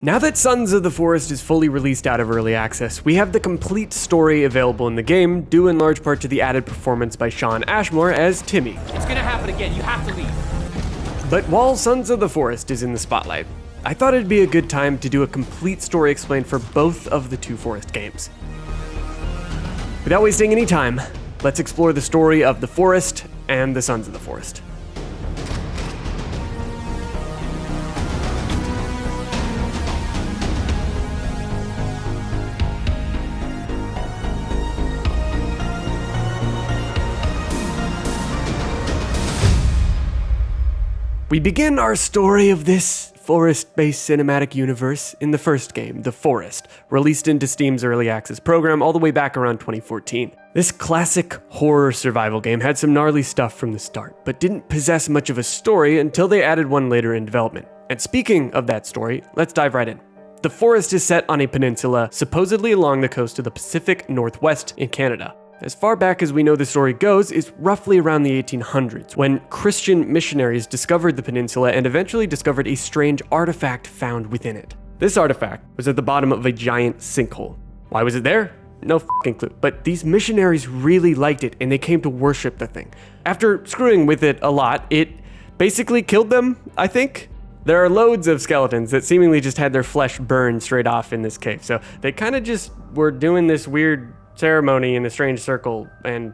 Now that Sons of the Forest is fully released out of early access, we have the complete story available in the game, due in large part to the added performance by Shawn Ashmore as Timmy. It's gonna happen again, you have to leave. But while Sons of the Forest is in the spotlight, I thought it'd be a good time to do a complete story explained for both of the two Forest games. Without wasting any time, let's explore the story of the Forest and the Sons of the Forest. We begin our story of this Forest-based cinematic universe in the first game, The Forest, released into Steam's early access program all the way back around 2014. This classic horror survival game had some gnarly stuff from the start, but didn't possess much of a story until they added one later in development. And speaking of that story, let's dive right in. The Forest is set on a peninsula supposedly along the coast of the Pacific Northwest in Canada. As far back as we know the story goes is roughly around the 1800s, when Christian missionaries discovered the peninsula and eventually discovered a strange artifact found within it. This artifact was at the bottom of a giant sinkhole. Why was it there? No fucking clue. But these missionaries really liked it and they came to worship the thing. After screwing with it a lot, it basically killed them, I think. There are loads of skeletons that seemingly just had their flesh burned straight off in this cave. So they kind of just were doing this weird ceremony in a strange circle, and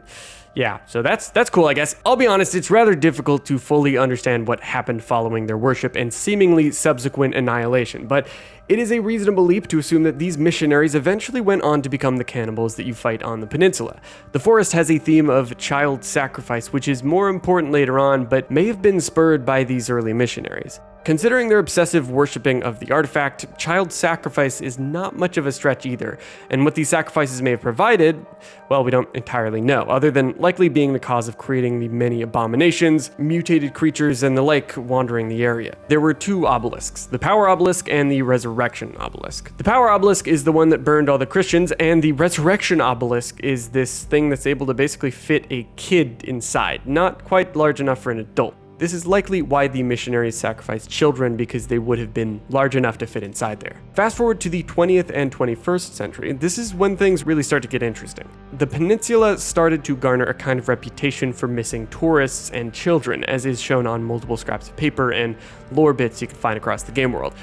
yeah, so that's cool, I guess. I'll be honest, it's rather difficult to fully understand what happened following their worship and seemingly subsequent annihilation, but it is a reasonable leap to assume that these missionaries eventually went on to become the cannibals that you fight on the peninsula. The Forest has a theme of child sacrifice, which is more important later on, but may have been spurred by these early missionaries. Considering their obsessive worshipping of the artifact, child sacrifice is not much of a stretch either, and what these sacrifices may have provided, well, we don't entirely know, other than likely being the cause of creating the many abominations, mutated creatures, and the like wandering the area. There were two obelisks, the Power Obelisk and the Resurrection Obelisk. The Power Obelisk is the one that burned all the Christians, and the Resurrection Obelisk is this thing that's able to basically fit a kid inside, not quite large enough for an adult. This is likely why the missionaries sacrificed children, because they would have been large enough to fit inside there. Fast forward to the 20th and 21st century, this is when things really start to get interesting. The peninsula started to garner a kind of reputation for missing tourists and children, as is shown on multiple scraps of paper and lore bits you can find across the game world.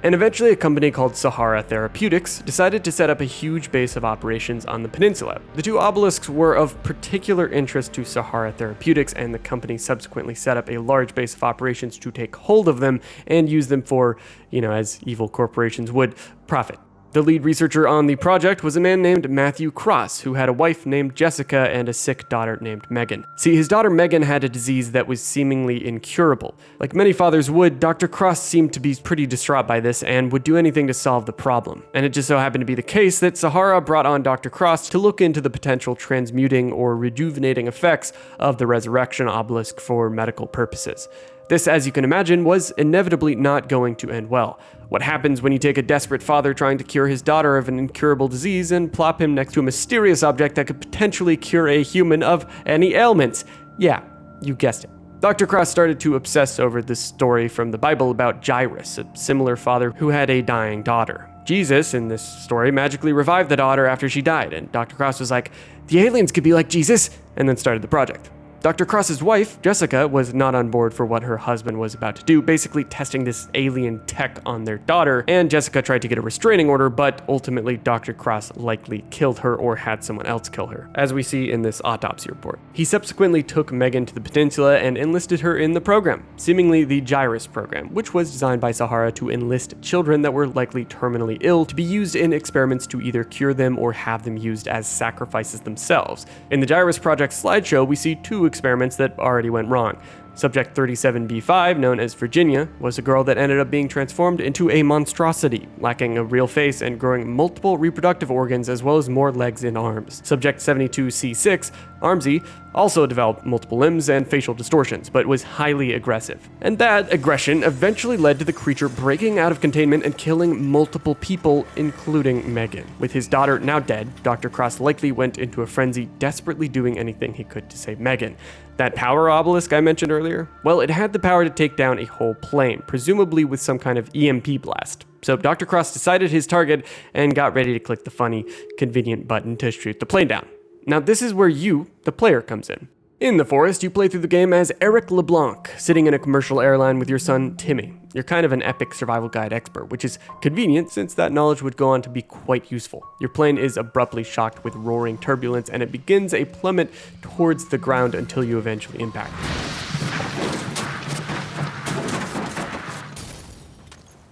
And eventually a company called Sahara Therapeutics decided to set up a huge base of operations on the peninsula. The two obelisks were of particular interest to Sahara Therapeutics, and the company subsequently set up a large base of operations to take hold of them and use them for, as evil corporations would, profit. The lead researcher on the project was a man named Matthew Cross, who had a wife named Jessica and a sick daughter named Megan. See, his daughter Megan had a disease that was seemingly incurable. Like many fathers would, Dr. Cross seemed to be pretty distraught by this and would do anything to solve the problem. And it just so happened to be the case that Sahara brought on Dr. Cross to look into the potential transmuting or rejuvenating effects of the Resurrection Obelisk for medical purposes. This, as you can imagine, was inevitably not going to end well. What happens when you take a desperate father trying to cure his daughter of an incurable disease and plop him next to a mysterious object that could potentially cure a human of any ailments? Yeah, you guessed it. Dr. Cross started to obsess over this story from the Bible about Jairus, a similar father who had a dying daughter. Jesus, in this story, magically revived the daughter after she died, and Dr. Cross was like, the aliens could be like Jesus, and then started the project. Dr. Cross's wife, Jessica, was not on board for what her husband was about to do, basically testing this alien tech on their daughter, and Jessica tried to get a restraining order, but ultimately Dr. Cross likely killed her or had someone else kill her, as we see in this autopsy report. He subsequently took Megan to the peninsula and enlisted her in the program, seemingly the Jairus program, which was designed by Sahara to enlist children that were likely terminally ill to be used in experiments to either cure them or have them used as sacrifices themselves. In the Jairus project slideshow, we see two experiments that already went wrong. Subject 37B5, known as Virginia, was a girl that ended up being transformed into a monstrosity, lacking a real face and growing multiple reproductive organs as well as more legs and arms. Subject 72C6, Armsy, also developed multiple limbs and facial distortions, but was highly aggressive. And that aggression eventually led to the creature breaking out of containment and killing multiple people, including Megan. With his daughter now dead, Dr. Cross likely went into a frenzy, desperately doing anything he could to save Megan. That power obelisk I mentioned earlier? Well, it had the power to take down a whole plane, presumably with some kind of EMP blast. So Dr. Cross decided his target and got ready to click the funny, convenient button to shoot the plane down. Now this is where you, the player, comes in. In the forest, you play through the game as Eric LeBlanc, sitting in a commercial airline with your son, Timmy. You're kind of an epic survival guide expert, which is convenient since that knowledge would go on to be quite useful. Your plane is abruptly shocked with roaring turbulence, and it begins a plummet towards the ground until you eventually impact.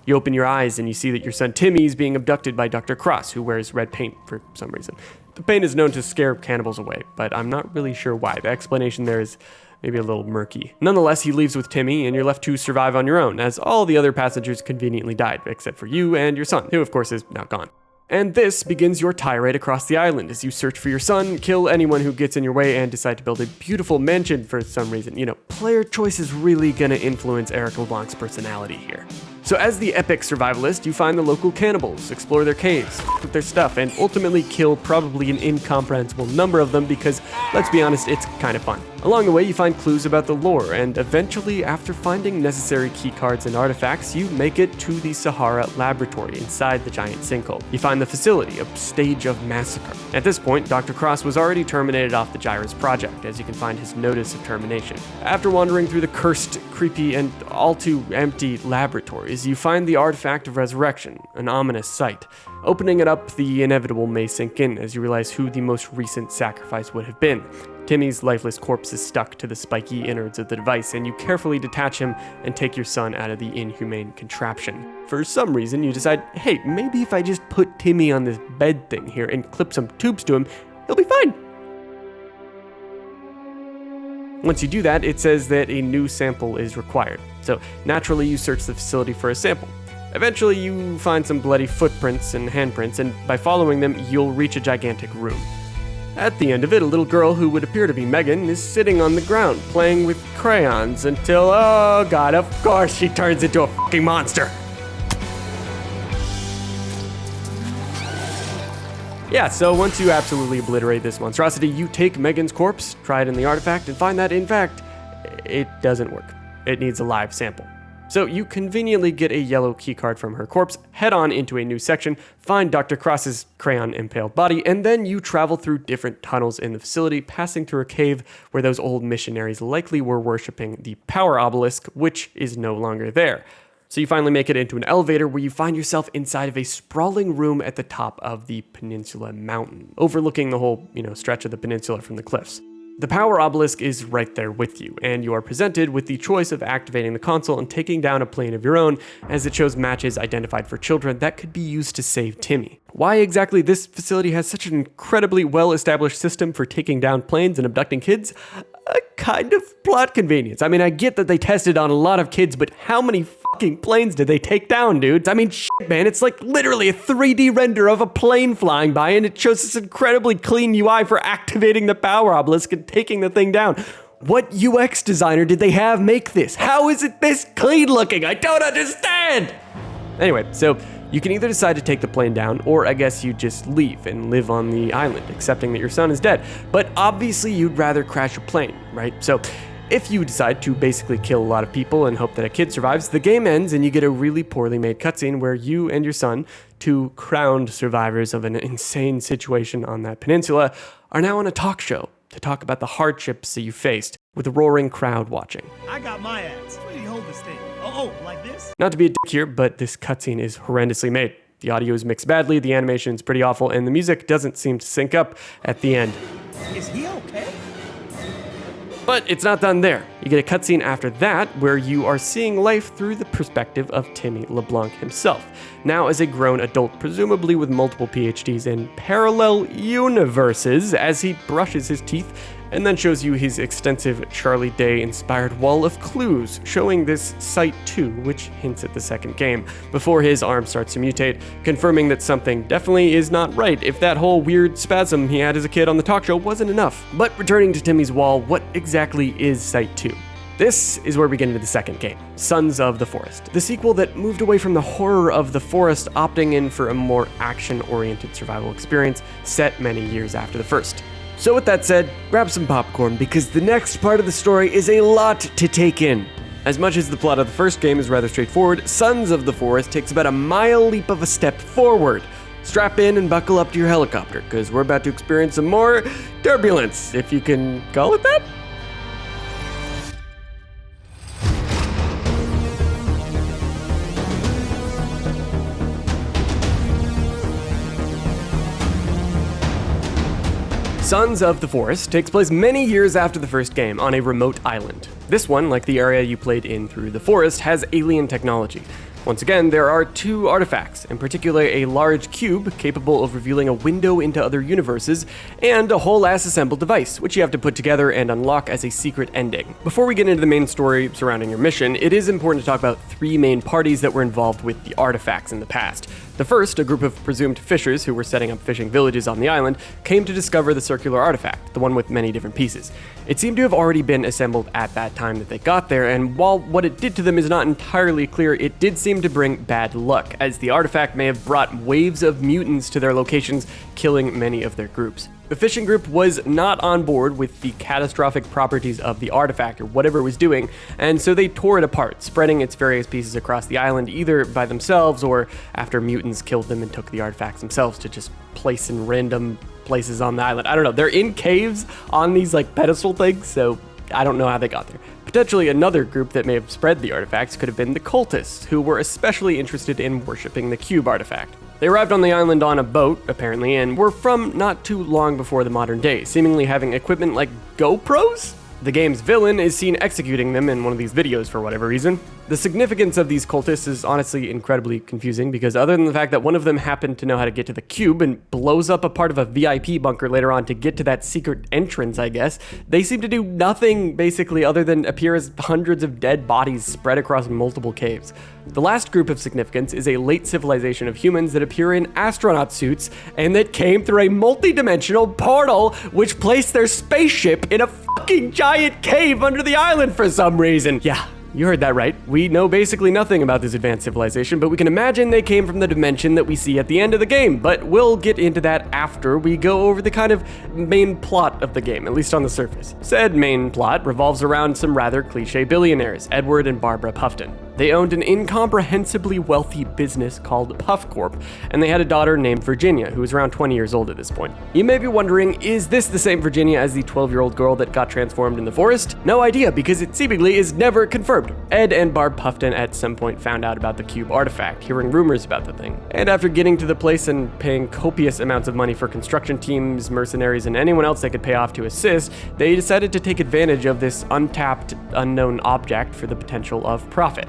You open your eyes and you see that your son Timmy is being abducted by Dr. Cross, who wears red paint for some reason. The paint is known to scare cannibals away, but I'm not really sure why. The explanation there is maybe a little murky. Nonetheless, he leaves with Timmy, and you're left to survive on your own, as all the other passengers conveniently died, except for you and your son, who of course is now gone. And this begins your tirade across the island as you search for your son, kill anyone who gets in your way, and decide to build a beautiful mansion for some reason. You know, player choice is really gonna influence Eric LeBlanc's personality here. So as the epic survivalist, you find the local cannibals, explore their caves, with their stuff, and ultimately kill probably an incomprehensible number of them because, let's be honest, it's kind of fun. Along the way, you find clues about the lore, and eventually, after finding necessary keycards and artifacts, you make it to the Sahara laboratory inside the giant sinkhole. You find the facility, a stage of massacre. At this point, Dr. Cross was already terminated off the Gyrus project, as you can find his notice of termination. After wandering through the cursed, creepy, and all too empty laboratories, you find the artifact of resurrection, an ominous sight. Opening it up, the inevitable may sink in as you realize who the most recent sacrifice would have been. Timmy's lifeless corpse is stuck to the spiky innards of the device, and you carefully detach him and take your son out of the inhumane contraption. For some reason, you decide, hey, maybe if I just put Timmy on this bed thing here and clip some tubes to him, he'll be fine. Once you do that, it says that a new sample is required. So naturally, you search the facility for a sample. Eventually, you find some bloody footprints and handprints, and by following them, you'll reach a gigantic room. At the end of it, a little girl who would appear to be Megan is sitting on the ground, playing with crayons until, oh god, of course she turns into a fucking monster. Yeah, so once you absolutely obliterate this monstrosity, you take Megan's corpse, try it in the artifact, and find that, in fact, it doesn't work. It needs a live sample. So you conveniently get a yellow keycard from her corpse, head on into a new section, find Dr. Cross's crayon-impaled body, and then you travel through different tunnels in the facility, passing through a cave where those old missionaries likely were worshipping the power obelisk, which is no longer there. So you finally make it into an elevator where you find yourself inside of a sprawling room at the top of the Peninsula Mountain, overlooking the whole, stretch of the peninsula from the cliffs. The power obelisk is right there with you, and you are presented with the choice of activating the console and taking down a plane of your own, as it shows matches identified for children that could be used to save Timmy. Why exactly this facility has such an incredibly well-established system for taking down planes and abducting kids? A kind of plot convenience. I mean, I get that they tested on a lot of kids, but how many fucking planes did they take down, dudes? I mean, shit, man, it's like literally a 3D render of a plane flying by, and it shows this incredibly clean UI for activating the power obelisk and taking the thing down. What UX designer did they have make this? How is it this clean looking? I don't understand! Anyway, so you can either decide to take the plane down, or I guess you just leave and live on the island, accepting that your son is dead. But obviously you'd rather crash a plane, right? So if you decide to basically kill a lot of people and hope that a kid survives, the game ends and you get a really poorly made cutscene where you and your son, two crowned survivors of an insane situation on that peninsula, are now on a talk show to talk about the hardships that you faced, with a roaring crowd watching. I got my ass. Where do you hold this thing? Oh, like this? Not to be a dick here, but this cutscene is horrendously made. The audio is mixed badly, the animation is pretty awful, and the music doesn't seem to sync up at the end. Is he okay? But it's not done there. You get a cutscene after that where you are seeing life through the perspective of Timmy LeBlanc himself, now as a grown adult, presumably with multiple PhDs in parallel universes, as he brushes his teeth and then shows you his extensive Charlie Day-inspired wall of clues, showing this Site 2, which hints at the second game, before his arm starts to mutate, confirming that something definitely is not right if that whole weird spasm he had as a kid on the talk show wasn't enough. But returning to Timmy's wall, what exactly is Site 2? This is where we get into the second game, Sons of the Forest, the sequel that moved away from the horror of the forest, opting in for a more action-oriented survival experience set many years after the first. So with that said, grab some popcorn because the next part of the story is a lot to take in. As much as the plot of the first game is rather straightforward, Sons of the Forest takes about a mile leap of a step forward. Strap in and buckle up to your helicopter, because we're about to experience some more turbulence, if you can call it that? Sons of the Forest takes place many years after the first game on a remote island. This one, like the area you played in through the forest, has alien technology. Once again, there are two artifacts, in particular a large cube capable of revealing a window into other universes, and a whole-ass assembled device, which you have to put together and unlock as a secret ending. Before we get into the main story surrounding your mission, it is important to talk about three main parties that were involved with the artifacts in the past. The first, a group of presumed fishers who were setting up fishing villages on the island, came to discover the circular artifact, the one with many different pieces. It seemed to have already been assembled at that time that they got there, and while what it did to them is not entirely clear, it did seem to bring bad luck, as the artifact may have brought waves of mutants to their locations, killing many of their groups. The fishing group was not on board with the catastrophic properties of the artifact or whatever it was doing, and so they tore it apart, spreading its various pieces across the island either by themselves or after mutants killed them and took the artifacts themselves to just place in random places on the island. I don't know, they're in caves on these like pedestal things, so I don't know how they got there. Potentially another group that may have spread the artifacts could have been the cultists, who were especially interested in worshipping the cube artifact. They arrived on the island on a boat, apparently, and were from not too long before the modern day, seemingly having equipment like GoPros? The game's villain is seen executing them in one of these videos for whatever reason. The significance of these cultists is honestly incredibly confusing, because other than the fact that one of them happened to know how to get to the cube and blows up a part of a VIP bunker later on to get to that secret entrance, I guess, they seem to do nothing basically other than appear as hundreds of dead bodies spread across multiple caves. The last group of significance is a late civilization of humans that appear in astronaut suits and that came through a multi-dimensional portal which placed their spaceship in a fucking giant cave under the island for some reason. Yeah. You heard that right. We know basically nothing about this advanced civilization, but we can imagine they came from the dimension that we see at the end of the game, but we'll get into that after we go over the kind of main plot of the game, at least on the surface. Said main plot revolves around some rather cliche billionaires, Edward and Barbara Puffton. They owned an incomprehensibly wealthy business called Puff Corp, and they had a daughter named Virginia, who was around 20 years old at this point. You may be wondering, is this the same Virginia as the 12-year-old girl that got transformed in the forest? No idea, because it seemingly is never confirmed. Ed and Barb Puffton at some point found out about the cube artifact, hearing rumors about the thing. And after getting to the place and paying copious amounts of money for construction teams, mercenaries, and anyone else they could pay off to assist, they decided to take advantage of this untapped, unknown object for the potential of profit.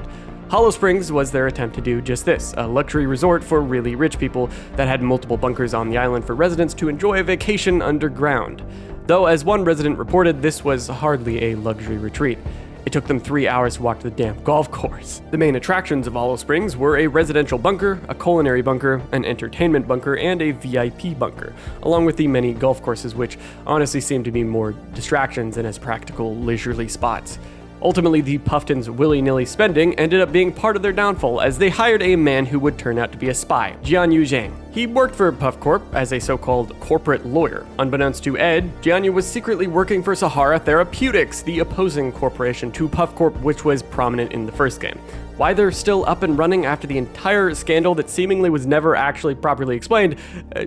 Hollow Springs was their attempt to do just this, a luxury resort for really rich people that had multiple bunkers on the island for residents to enjoy a vacation underground. Though, as one resident reported, this was hardly a luxury retreat. It took them 3 hours to walk to the damn golf course. The main attractions of Hollow Springs were a residential bunker, a culinary bunker, an entertainment bunker, and a VIP bunker, along with the many golf courses which honestly seemed to be more distractions than as practical, leisurely spots. Ultimately, the Puftons' willy-nilly spending ended up being part of their downfall, as they hired a man who would turn out to be a spy, Jianyu Zhang. He worked for Puff Corp as a so-called corporate lawyer. Unbeknownst to Ed, Jianyu was secretly working for Sahara Therapeutics, the opposing corporation to Puff Corp, which was prominent in the first game. Why they're still up and running after the entire scandal that seemingly was never actually properly explained,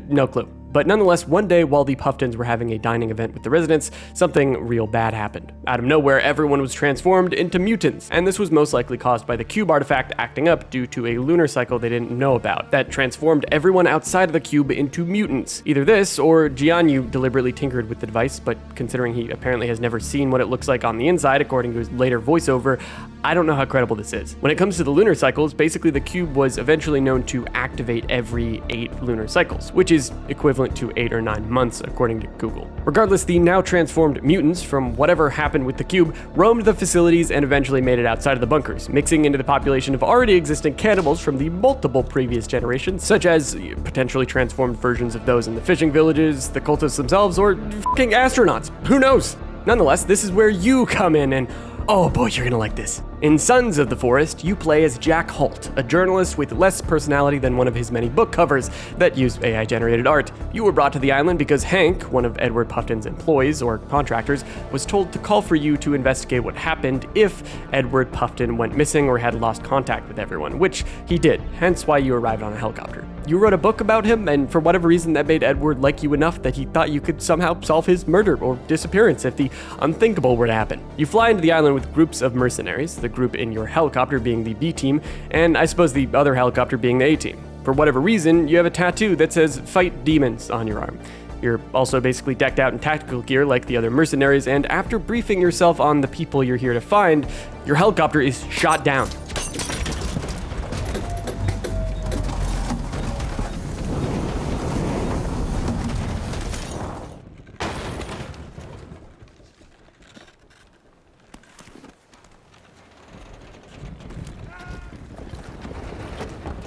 no clue. But nonetheless, one day while the Puftons were having a dining event with the residents, something real bad happened. Out of nowhere, everyone was transformed into mutants, and this was most likely caused by the cube artifact acting up due to a lunar cycle they didn't know about that transformed everyone outside of the cube into mutants. Either this, or Jianyu deliberately tinkered with the device, but considering he apparently has never seen what it looks like on the inside, according to his later voiceover, I don't know how credible this is. When it comes to the lunar cycles, basically the cube was eventually known to activate every 8 lunar cycles, which is equivalent to 8 or 9 months, according to Google. Regardless, the now transformed mutants, from whatever happened with the cube, roamed the facilities and eventually made it outside of the bunkers, mixing into the population of already existing cannibals from the multiple previous generations, such as potentially transformed versions of those in the fishing villages, the cultists themselves, or fucking astronauts. Who knows? Nonetheless, this is where you come in, and Oh boy, you're gonna like this. In Sons of the Forest, you play as Jack Holt, a journalist with less personality than one of his many book covers that use AI-generated art. You were brought to the island because Hank, one of Edward Puffton's employees or contractors, was told to call for you to investigate what happened if Edward Puffton went missing or had lost contact with everyone, which he did, hence why you arrived on a helicopter. You wrote a book about him, and for whatever reason that made Edward like you enough that he thought you could somehow solve his murder or disappearance if the unthinkable were to happen. You fly into the island with groups of mercenaries, the group in your helicopter being the B team, and I suppose the other helicopter being the A team. For whatever reason, you have a tattoo that says "Fight Demons" on your arm. You're also basically decked out in tactical gear like the other mercenaries, and after briefing yourself on the people you're here to find, your helicopter is shot down.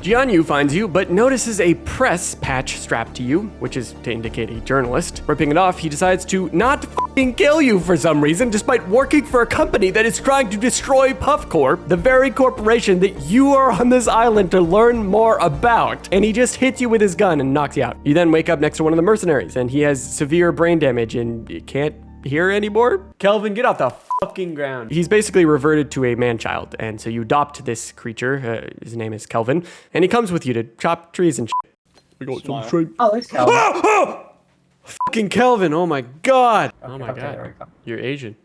Jianyu finds you, but notices a press patch strapped to you, which is to indicate a journalist. Ripping it off, he decides to not f***ing kill you for some reason, despite working for a company that is trying to destroy Puff Corp, the very corporation that you are on this island to learn more about. And he just hits you with his gun and knocks you out. You then wake up next to one of the mercenaries, and he has severe brain damage and you can't hear anymore. Kelvin, get off the fucking ground. He's basically reverted to a man-child, and so you adopt this creature. His name is Kelvin, and he comes with you to chop trees and shit. We got some straight. Oh, there's Kelvin. Fucking Kelvin! Oh my god! Oh my god! You're Asian.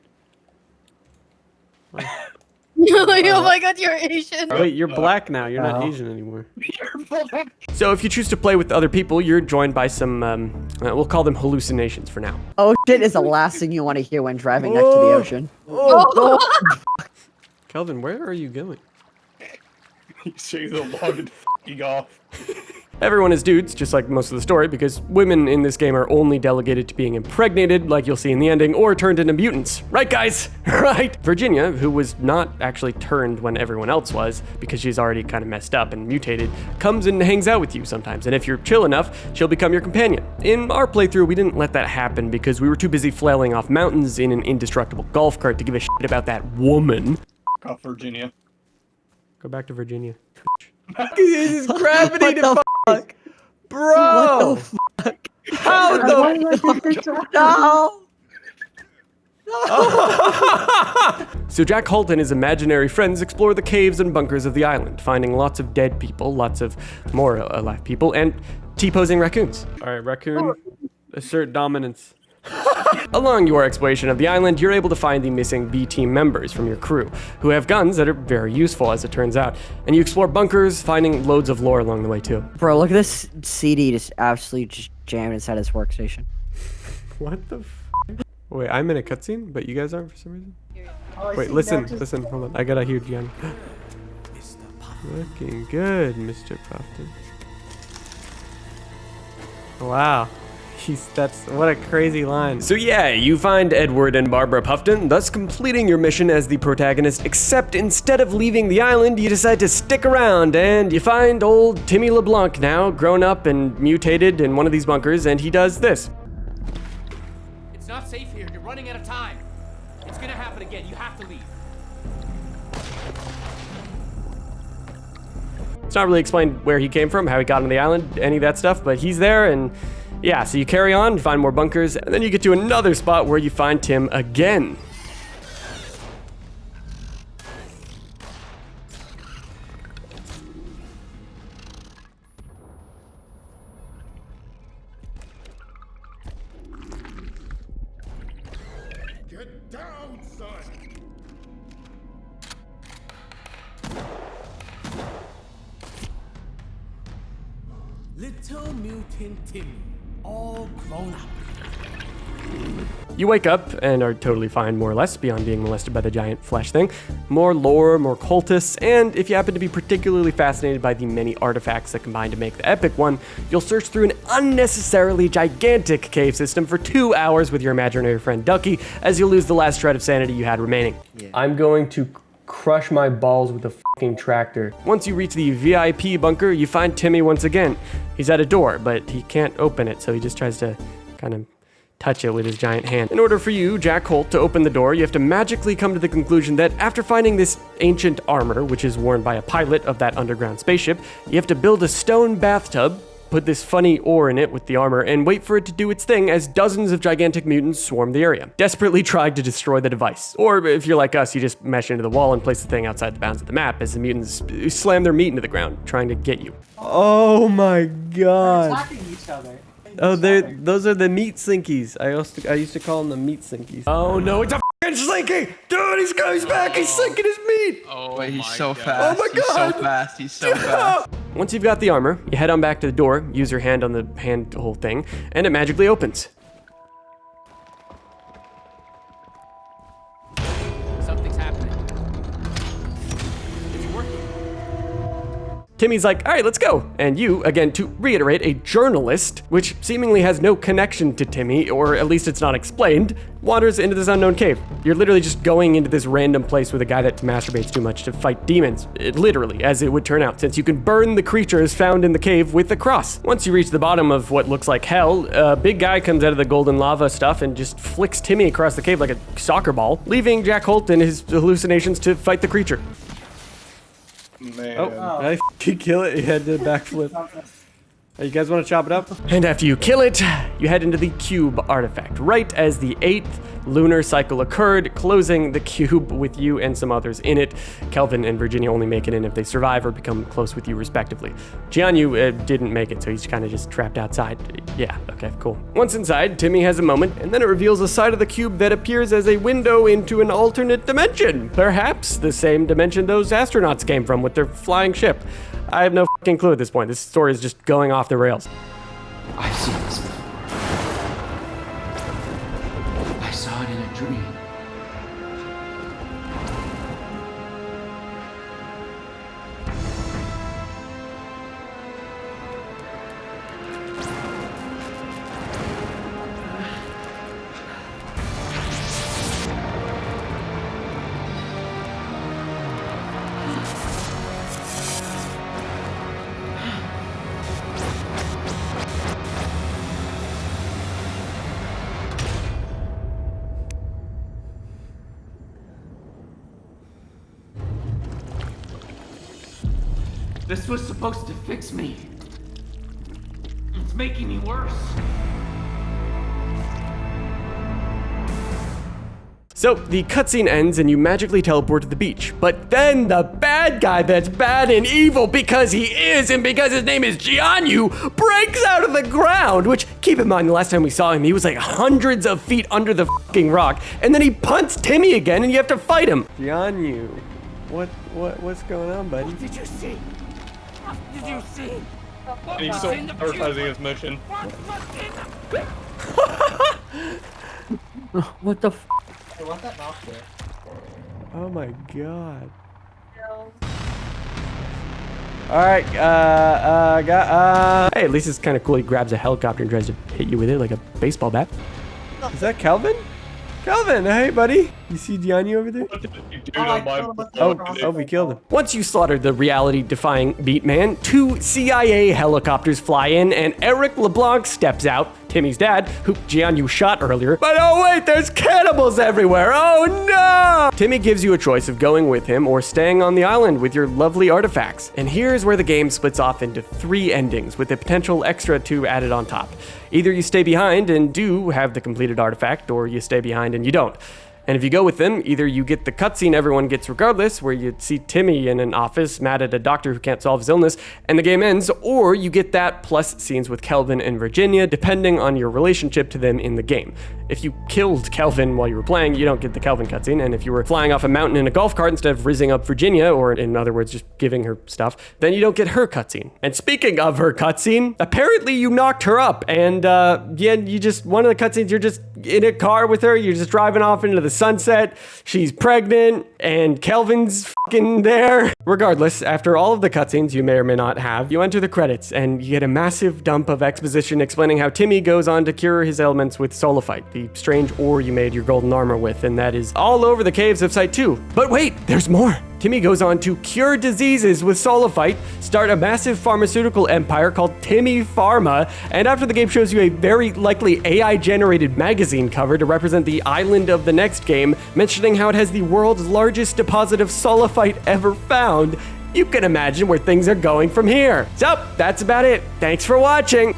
Oh my god, you're Asian. Wait, you're black now. You're not Asian anymore. So if you choose to play with other people, you're joined by some, we'll call them hallucinations for now. Oh shit is the last thing you want to hear when driving next to the ocean. Kelvin, where are you going? He's the log and f***ing off. Everyone is dudes, just like most of the story, because women in this game are only delegated to being impregnated, like you'll see in the ending, or turned into mutants. Right, guys? Right? Virginia, who was not actually turned when everyone else was, because she's already kind of messed up and mutated, comes and hangs out with you sometimes, and if you're chill enough, she'll become your companion. In our playthrough, we didn't let that happen because we were too busy flailing off mountains in an indestructible golf cart to give a shit about that woman. Off Virginia. Go back to Virginia. This is gravity to fuck. Bro! What the fuck? How the No! So Jack Holt and his imaginary friends explore the caves and bunkers of the island, finding lots of dead people, lots of more alive people, and T-posing raccoons. All right, raccoon, assert dominance. Along your exploration of the island, you're able to find the missing B-team members from your crew, who have guns that are very useful, as it turns out. And you explore bunkers, finding loads of lore along the way, too. Bro, look at this CD just absolutely just jammed inside his workstation. What the f***? Wait, I'm in a cutscene, but you guys aren't for some reason? Wait, listen, hold on. I gotta hear Gianni. Looking good, Mr. Puffton. Wow. What a crazy line. So yeah, you find Edward and Barbara Puffton, thus completing your mission as the protagonist, except instead of leaving the island, you decide to stick around, and you find old Timmy LeBlanc now, grown up and mutated in one of these bunkers, and he does this. It's not safe here. You're running out of time. It's gonna happen again. You have to leave. It's not really explained where he came from, how he got on the island, any of that stuff, but he's there, and yeah, so you carry on, you find more bunkers, and then you get to another spot where you find Tim again. Get down, son! Little mutant Timmy, all grown up. You wake up and are totally fine, more or less, beyond being molested by the giant flesh thing. More lore, more cultists, and if you happen to be particularly fascinated by the many artifacts that combine to make the epic one, you'll search through an unnecessarily gigantic cave system for 2 hours with your imaginary friend Ducky, as you lose the last shred of sanity you had remaining. Yeah. I'm going to crush my balls with a fucking tractor. Once you reach the VIP bunker, you find Timmy once again. He's at a door, but he can't open it, so he just tries to kind of touch it with his giant hand. In order for you, Jack Holt, to open the door, you have to magically come to the conclusion that after finding this ancient armor, which is worn by a pilot of that underground spaceship, you have to build a stone bathtub, put this funny ore in it with the armor, and wait for it to do its thing as dozens of gigantic mutants swarm the area, desperately trying to destroy the device. Or if you're like us, you just mesh into the wall and place the thing outside the bounds of the map as the mutants slam their meat into the ground, trying to get you. Oh my god. Attacking each other. Oh, those are the meat slinkies. I used to call them the meat slinkies. Oh no, it's a f***ing slinky! Dude, he's coming back, he's slinking his meat! Oh wait, he's so fast. Oh my god! He's so fast, he's so fast. Once you've got the armor, you head on back to the door, use your hand on the handle thing, and it magically opens. Something's happening. It's working. Timmy's like, all right, let's go. And you, again, to reiterate, a journalist, which seemingly has no connection to Timmy, or at least it's not explained, wanders into this unknown cave. You're literally just going into this random place with a guy that masturbates too much to fight demons. Literally, as it would turn out, since you can burn the creatures found in the cave with the cross. Once you reach the bottom of what looks like hell, a big guy comes out of the golden lava stuff and just flicks Timmy across the cave like a soccer ball, leaving Jack Holt and his hallucinations to fight the creature. Man. I f***ing kill it. He had to backflip. You guys want to chop it up? And after you kill it, you head into the cube artifact, right as the 8th lunar cycle occurred, closing the cube with you and some others in it. Kelvin and Virginia only make it in if they survive or become close with you respectively. Jianyu didn't make it, so he's kind of just trapped outside. Yeah, okay, cool. Once inside, Timmy has a moment, and then it reveals a side of the cube that appears as a window into an alternate dimension. Perhaps the same dimension those astronauts came from with their flying ship. I have no fucking clue at this point. This story is just going off the rails. I've seen this before. I saw it in a dream. This was supposed to fix me. It's making me worse. So the cutscene ends and you magically teleport to the beach. But then the bad guy that's bad and evil because he is and because his name is Jianyu breaks out of the ground, which keep in mind the last time we saw him, he was like hundreds of feet under the fucking rock. And then he punts Timmy again and you have to fight him. Jianyu, what's going on, buddy? What did you see? What did you see? And he's so advertising his mission. What the f? Hey, what's that mouth there? Oh my god. Alright, hey, at least it's kind of cool. He grabs a helicopter and tries to hit you with it like a baseball bat. Is that Kelvin? Kelvin, hey buddy. You see Jianyu over there? What did you do to my Oh, we killed him. Once you slaughtered the reality-defying beat man, 2 CIA helicopters fly in and Eric LeBlanc steps out, Timmy's dad, who Jianyu shot earlier. But oh wait, there's cannibals everywhere. Oh no! Timmy gives you a choice of going with him or staying on the island with your lovely artifacts. And here's where the game splits off into 3 endings with a potential extra 2 added on top. Either you stay behind and do have the completed artifact, or you stay behind and you don't. And if you go with them, either you get the cutscene everyone gets regardless, where you see Timmy in an office mad at a doctor who can't solve his illness, and the game ends, or you get that plus scenes with Kelvin and Virginia, depending on your relationship to them in the game. If you killed Kelvin while you were playing, you don't get the Kelvin cutscene, and if you were flying off a mountain in a golf cart instead of rizzing up Virginia, or in other words, just giving her stuff, then you don't get her cutscene. And speaking of her cutscene, apparently you knocked her up, and yeah, one of the cutscenes, you're just in a car with her, you're just driving off into the sunset, she's pregnant, and Kelvin's in there. Regardless, after all of the cutscenes you may or may not have, you enter the credits and you get a massive dump of exposition explaining how Timmy goes on to cure his ailments with Solophyte, the strange ore you made your golden armor with, and that is all over the caves of Site 2. But wait, there's more. Timmy goes on to cure diseases with Solophyte, start a massive pharmaceutical empire called Timmy Pharma, and after the game shows you a very likely AI-generated magazine cover to represent the island of the next game, mentioning how it has the world's largest deposit of Solophyte ever found, you can imagine where things are going from here. So, that's about it. Thanks for watching.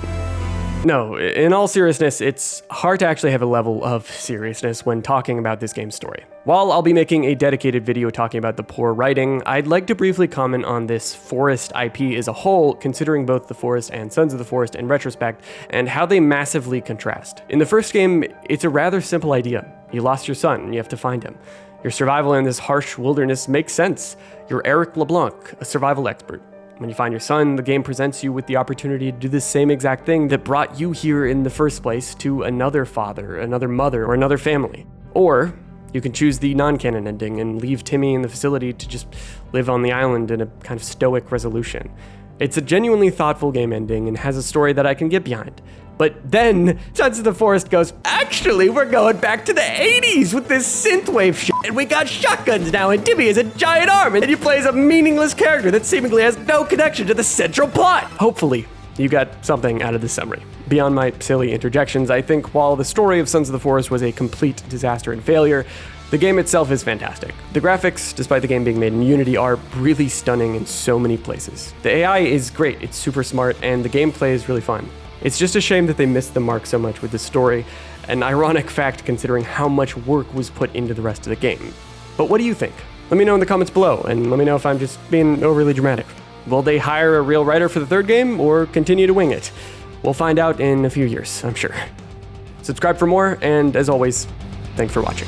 No, in all seriousness, it's hard to actually have a level of seriousness when talking about this game's story. While I'll be making a dedicated video talking about the poor writing, I'd like to briefly comment on this Forest IP as a whole, considering both the Forest and Sons of the Forest in retrospect, and how they massively contrast. In the first game, it's a rather simple idea. You lost your son, and you have to find him. Your survival in this harsh wilderness makes sense. You're Eric LeBlanc, a survival expert. When you find your son, the game presents you with the opportunity to do the same exact thing that brought you here in the first place to another father, another mother, or another family. Or you can choose the non-canon ending and leave Timmy in the facility to just live on the island in a kind of stoic resolution. It's a genuinely thoughtful game ending and has a story that I can get behind. But then, Sons of the Forest goes, actually, we're going back to the 80s with this synthwave shit, and we got shotguns now, and Timmy has a giant arm, and he plays a meaningless character that seemingly has no connection to the central plot. Hopefully, you got something out of this summary. Beyond my silly interjections, I think while the story of Sons of the Forest was a complete disaster and failure, the game itself is fantastic. The graphics, despite the game being made in Unity, are really stunning in so many places. The AI is great, it's super smart, and the gameplay is really fun. It's just a shame that they missed the mark so much with the story, an ironic fact considering how much work was put into the rest of the game. But what do you think? Let me know in the comments below, and let me know if I'm just being overly dramatic. Will they hire a real writer for the third game, or continue to wing it? We'll find out in a few years, I'm sure. Subscribe for more, and as always, thanks for watching.